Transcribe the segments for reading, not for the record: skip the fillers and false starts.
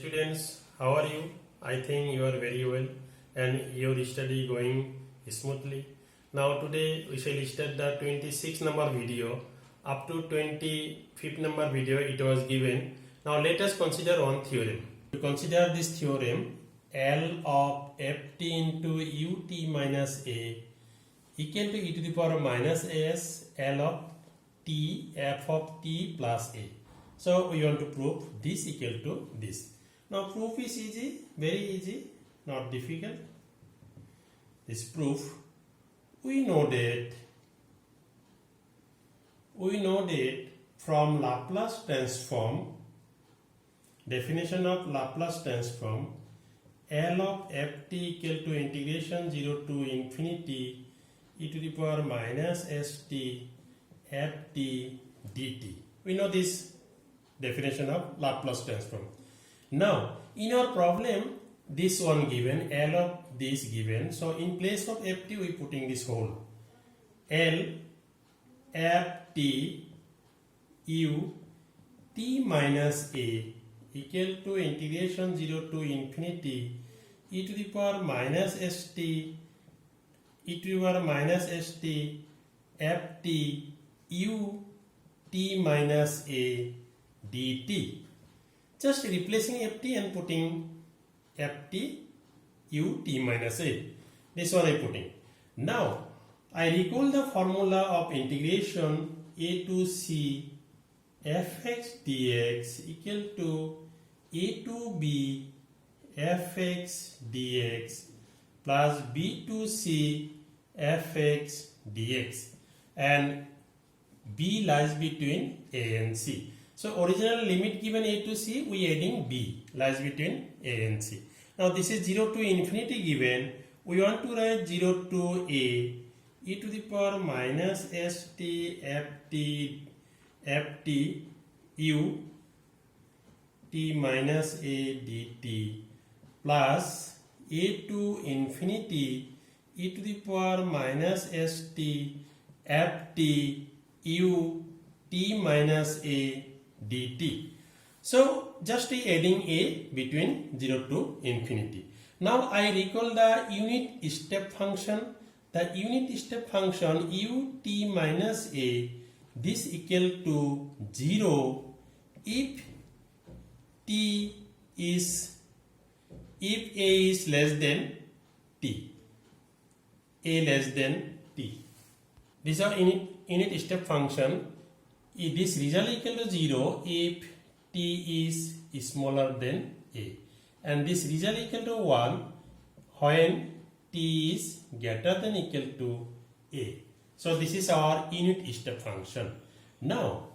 students, how are you? I think you are very well and your study going smoothly. Now today we shall start the 26th number video. Up to 25th number video it was given. Now let us consider one theorem. To consider this theorem, L of ft into ut minus a equal to e to the power minus as L of t f of t plus a. So we want to prove this equal to this. Now proof is easy, very easy, not difficult. This proof, we know that from Laplace transform, definition of Laplace transform, L of ft equal to integration 0 to infinity e to the power minus st ft dt. We know this definition of Laplace transform. Now in our problem, this one given, L of this given, so in place of ft we putting this whole L ft u t minus a equal to integration 0 to infinity e to the power minus st e to the power minus st ft u t minus a dt. Just replacing ft and putting ft u t minus a. This one I putting. Now I recall the formula of integration a to c fx dx equal to a to b fx dx plus b to c fx dx, and b lies between a and c. So original limit given a to c, we adding b lies between a and c. Now this is 0 to infinity given. We want to write 0 to a e to the power minus st ft u t minus a dt plus a to infinity e to the power minus st ft u t minus a dt. So just adding a between 0 to infinity. Now I recall the unit step function. The unit step function u t minus a, this equal to 0 if a is less than t, a less than t. This is our unit step function. This result equal to 0 if t is smaller than a, and this result equal to 1 when t is greater than equal to a. So this is our unit step function. Now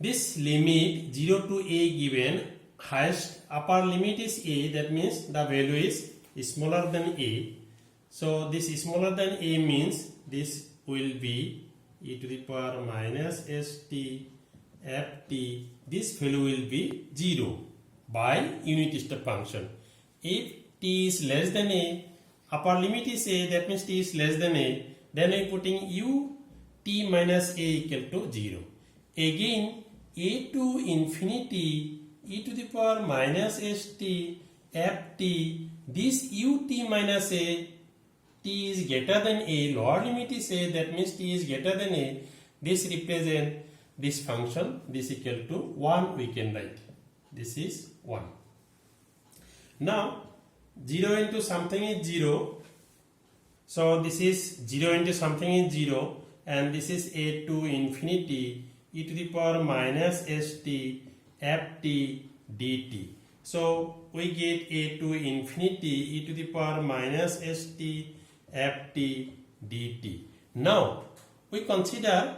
this limit 0 to a given, highest upper limit is a, that means the value is smaller than a. So this smaller than a means this will be e to the power minus st ft, this value will be 0 by unit step function. If t is less than a, upper limit is a, that means t is less than a, then I am putting u t minus a equal to 0. Again a to infinity e to the power minus st ft, this u t minus a, t is greater than a, lower limit is a, that means t is greater than a, this represent this function, this equal to 1 we can write. This is 1. Now 0 into something is 0. So this is 0 into something is 0, and this is a to infinity e to the power minus st ft dt. So we get a to infinity e to the power minus st ft dt. Now we consider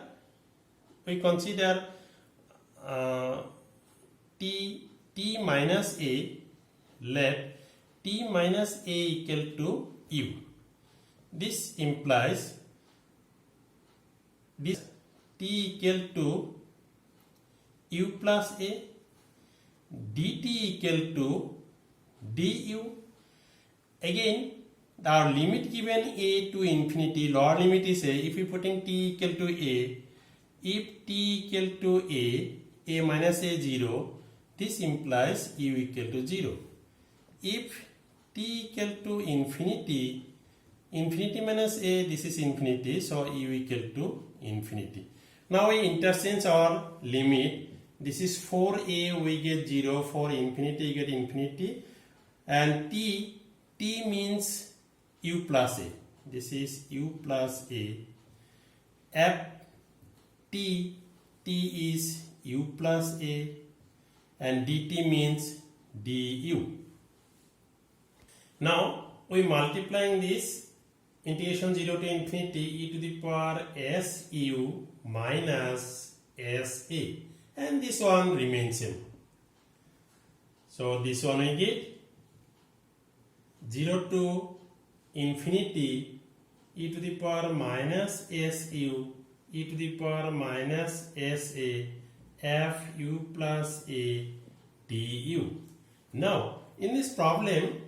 t minus a, let t minus a equal to u. This implies this t equal to u plus a, dt equal to du. Again our limit given a to infinity, lower limit is a, if we putting t equal to a, if t equal to a minus a 0, this implies u equal to 0. If t equal to infinity, infinity minus a, this is infinity, so u equal to infinity. Now we interchange our limit. This is 4a, we get 0, for infinity, you get infinity, and t means u plus a. This is u plus a. F t is u plus a, and dt means du. Now we multiplying this, integration 0 to infinity e to the power su minus sa, and this one remains same. So this one we get 0 to infinity e to the power minus su e to the power minus sa fu plus a du. Now in this problem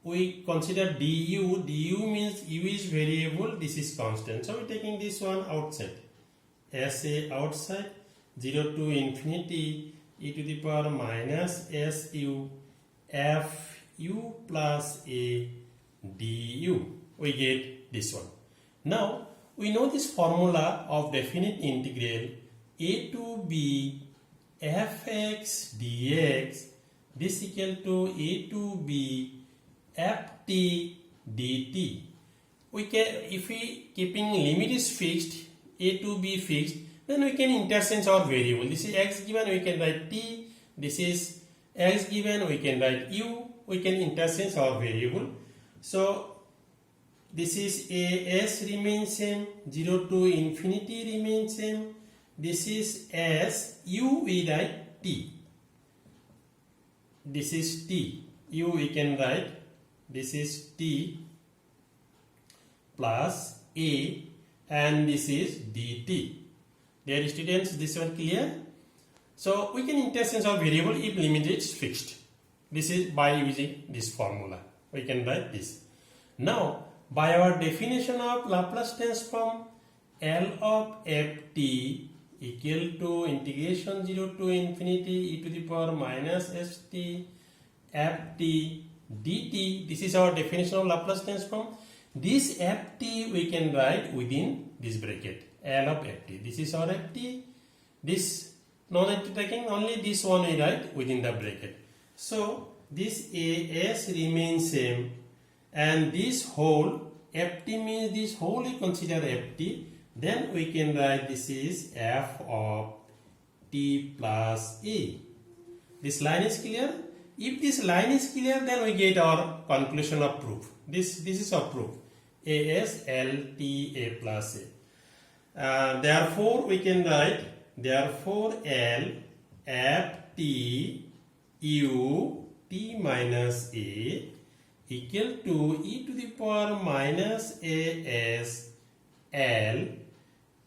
we consider du. Du means u is variable, this is constant, so we are taking this one outside, sa outside. 0 to infinity e to the power minus su fu plus a du, we get this one. Now we know this formula of definite integral a to b fx dx, this equal to a to b ft dt. We can, if we keeping limit is fixed, a to b fixed, then we can interchange our variable. This is x given, we can write t. This is x given, we can write u. We can interchange our variable. So this is as remains same, 0 to infinity remains same. This is s, u we write t. This is t, u we can write, this is t plus a, and this is dt. Dear students, this one clear? So we can interchange our variable if limit is fixed. This is by using this formula. We can write this. Now by our definition of Laplace transform, L of ft equal to integration 0 to infinity e to the power minus st ft dt. This is our definition of Laplace transform. This ft we can write within this bracket, L of ft. This is our ft. This no need to taking, only this one we write within the bracket. So this as remains same, and this whole ft means this whole we consider ft. Then we can write this is f of t plus a. This line is clear? If this line is clear, then we get our conclusion of proof. This is our proof. As L T A plus a. Therefore we can write, therefore L f t u t minus a equal to e to the power minus as L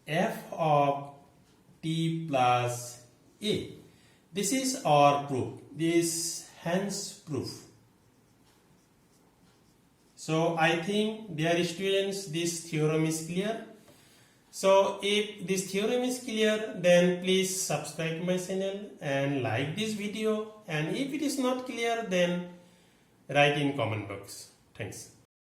f of t plus a. This is our proof. This hence proof. So I think, dear students, this theorem is clear. So if this theorem is clear, then please subscribe my channel and like this video, and if it is not clear, then write in comment box. Thanks.